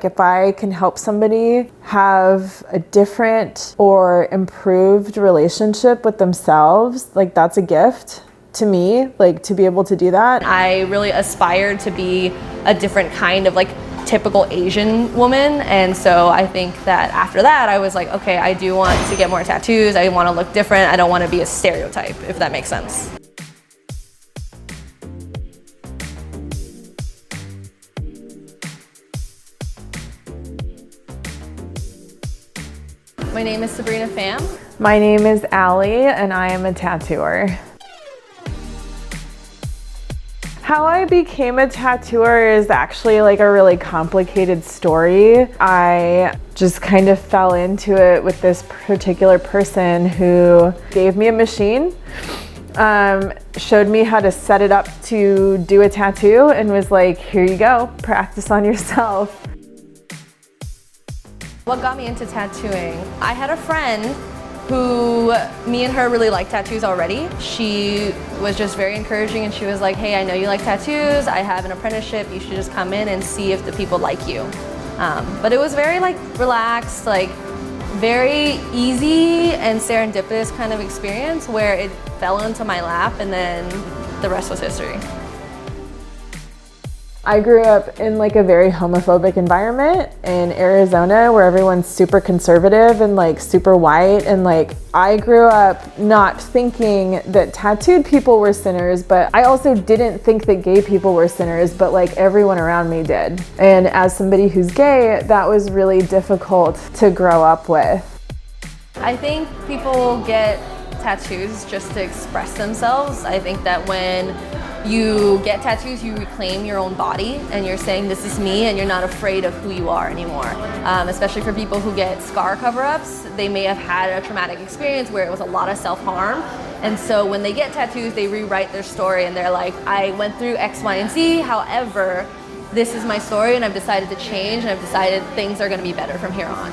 If I can help somebody have a different or improved relationship with themselves, like that's a gift to me, like to be able to do that. I really aspired to be a different kind of like typical Asian woman, and so I think that after that I was like, okay, I do want to get more tattoos, I want to look different, I don't want to be a stereotype, if that makes sense. My name is Sabrina Pham. My name is Allie, and I am a tattooer. How I became a tattooer is actually like a really complicated story. I just kind of fell into it with this particular person who gave me a machine, showed me how to set it up to do a tattoo, and was like, here you go, practice on yourself. What got me into tattooing? I had a friend who, me and her really liked tattoos already. She was just very encouraging, and she was like, hey, I know you like tattoos, I have an apprenticeship, you should just come in and see if the people like you. But it was very like relaxed, like very easy and serendipitous kind of experience where it fell into my lap, and then the rest was history. I grew up in like a very homophobic environment in Arizona where everyone's super conservative and like super white, and like I grew up not thinking that tattooed people were sinners, but I also didn't think that gay people were sinners, but like everyone around me did. And as somebody who's gay, that was really difficult to grow up with. I think people get tattoos just to express themselves. I think that when you get tattoos, you reclaim your own body and you're saying this is me, and you're not afraid of who you are anymore. Especially for people who get scar cover-ups, they may have had a traumatic experience where it was a lot of self-harm, and so when they get tattoos, they rewrite their story and they're like, I went through X, Y, and Z, however, this is my story and I've decided to change, and I've decided things are going to be better from here on.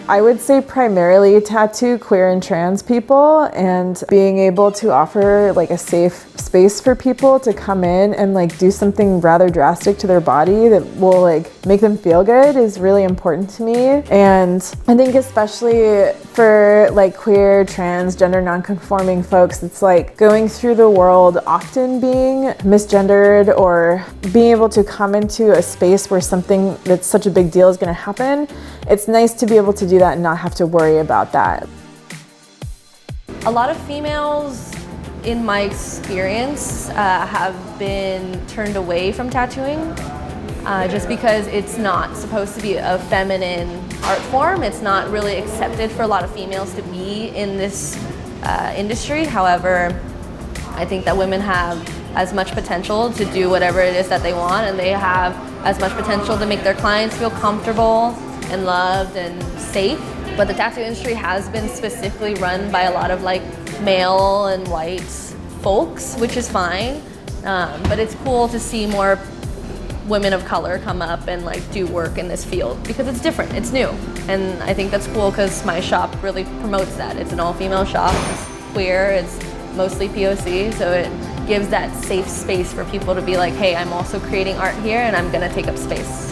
I would say primarily tattoo queer and trans people, and being able to offer like a safe space for people to come in and like do something rather drastic to their body that will like make them feel good is really important to me. And I think especially for like queer, trans, gender non-conforming folks, it's like going through the world often being misgendered, or being able to come into a space where something that's such a big deal is going to happen. It's nice to be able to do that and not have to worry about that. A lot of females, in my experience, have been turned away from tattooing just because it's not supposed to be a feminine art form. It's not really accepted for a lot of females to be in this industry. However, I think that women have as much potential to do whatever it is that they want, and they have as much potential to make their clients feel comfortable and loved and safe. But the tattoo industry has been specifically run by a lot of like male and white folks, which is fine. But it's cool to see more women of color come up and like do work in this field because it's different, it's new. And I think that's cool because my shop really promotes that. It's an all-female shop, it's queer, it's mostly POC, so it gives that safe space for people to be like, hey, I'm also creating art here and I'm gonna take up space.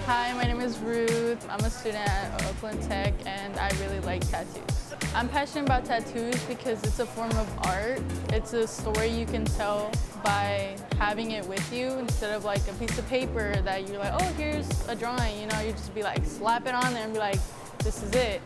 Hi, my name is Ruth. I'm a student at Oakland Tech and I really like tattoos. I'm passionate about tattoos because it's a form of art. It's a story you can tell by having it with you instead of like a piece of paper that you're like, oh, here's a drawing, you know, you just be like, slap it on there and be like, this is it.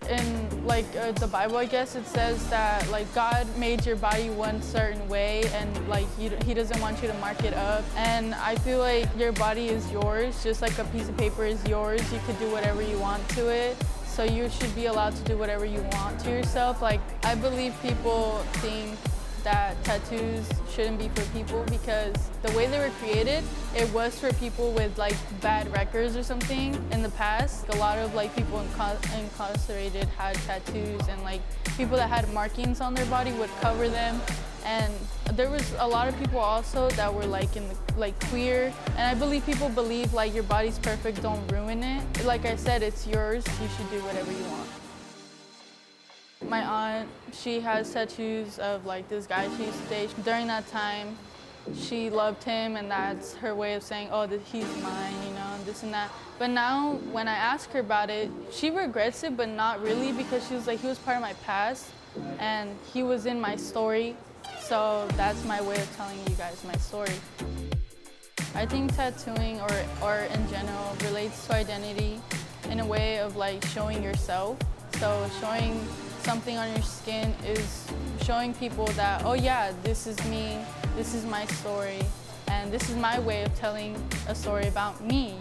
In like the Bible, I guess, it says that like God made your body one certain way, and like he doesn't want you to mark it up. And I feel like your body is yours, just like a piece of paper is yours. You could do whatever you want to it. So you should be allowed to do whatever you want to yourself. Like, I believe people think that tattoos shouldn't be for people because the way they were created, it was for people with like bad records or something in the past. A lot of like people incarcerated had tattoos, and like people that had markings on their body would cover them. And there was a lot of people also that were like in the, like queer, and I believe people believe like your body's perfect, don't ruin it. Like I said, it's yours, you should do whatever you want. My aunt, she has tattoos of like this guy she used to date. During that time, she loved him and that's her way of saying, oh, he's mine, you know, and this and that. But now when I ask her about it, she regrets it, but not really, because she was like, he was part of my past and he was in my story. So that's my way of telling you guys my story. I think tattooing or in general relates to identity in a way of like showing yourself. So showing something on your skin is showing people that, oh yeah, this is me, this is my story, and this is my way of telling a story about me.